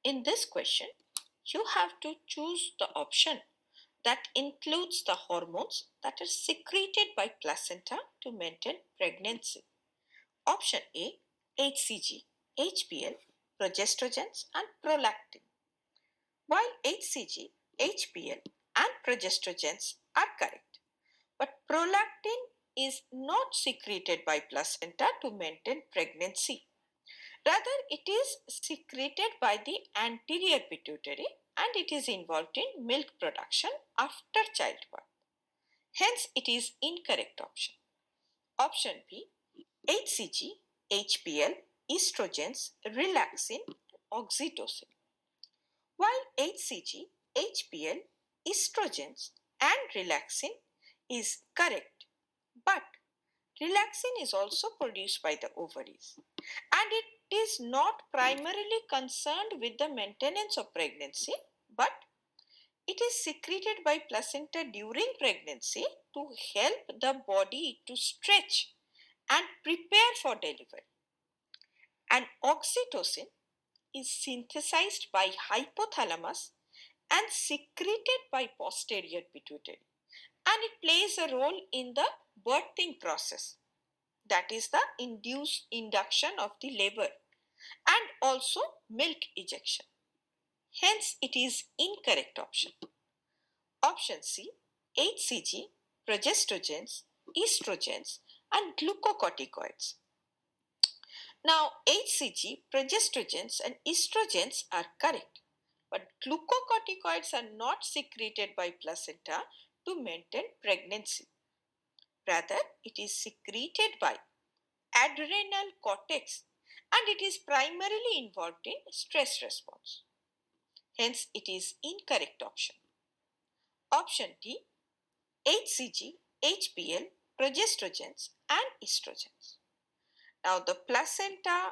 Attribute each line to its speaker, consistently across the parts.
Speaker 1: In this question, you have to choose the option that includes the hormones that are secreted by placenta to maintain pregnancy. Option A, HCG, HPL, progestrogens and prolactin. While HCG, HPL and progestrogens are correct, but prolactin is not secreted by placenta to maintain pregnancy. Rather, it is secreted by the anterior pituitary and it is involved in milk production after childbirth. Hence, it is incorrect option. Option B, HCG, HPL, estrogens, relaxin, oxytocin. While HCG, HPL, estrogens and relaxin is correct, but relaxin is also produced by the ovaries and it is not primarily concerned with the maintenance of pregnancy, but it is secreted by placenta during pregnancy to help the body to stretch and prepare for delivery. And oxytocin is synthesized by hypothalamus and secreted by posterior pituitary, and it plays a role in the birthing process, that is the induction of the labor and also milk ejection. Hence, it is incorrect option. Option C, HCG, progestrogens, estrogens and glucocorticoids. Now, HCG, progestrogens and estrogens are correct, but glucocorticoids are not secreted by placenta to maintain pregnancy. Rather, it is secreted by adrenal cortex and it is primarily involved in stress response. Hence, it is incorrect option. Option D, HCG, HPL, progestrogens and estrogens. Now, the placenta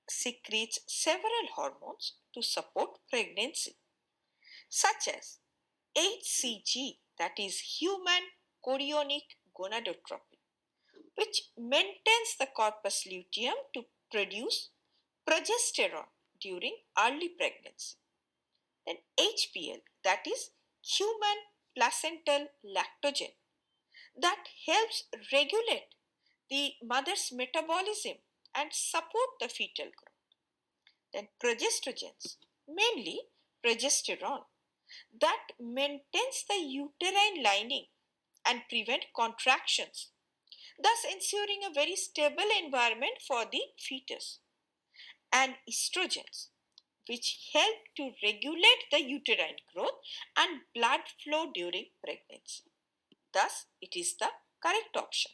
Speaker 1: secretes several hormones to support pregnancy, such as HCG, that is human chorionic gonadotropin, which maintains the corpus luteum to produce progesterone during early pregnancy. Then HPL, that is human placental lactogen, that helps regulate the mother's metabolism and support the fetal growth. Then progestrogens, mainly progesterone, that maintains the uterine lining and prevent contractions, thus ensuring a very stable environment for the fetus. And estrogens, which help to regulate the uterine growth and blood flow during pregnancy. Thus, it is the correct option.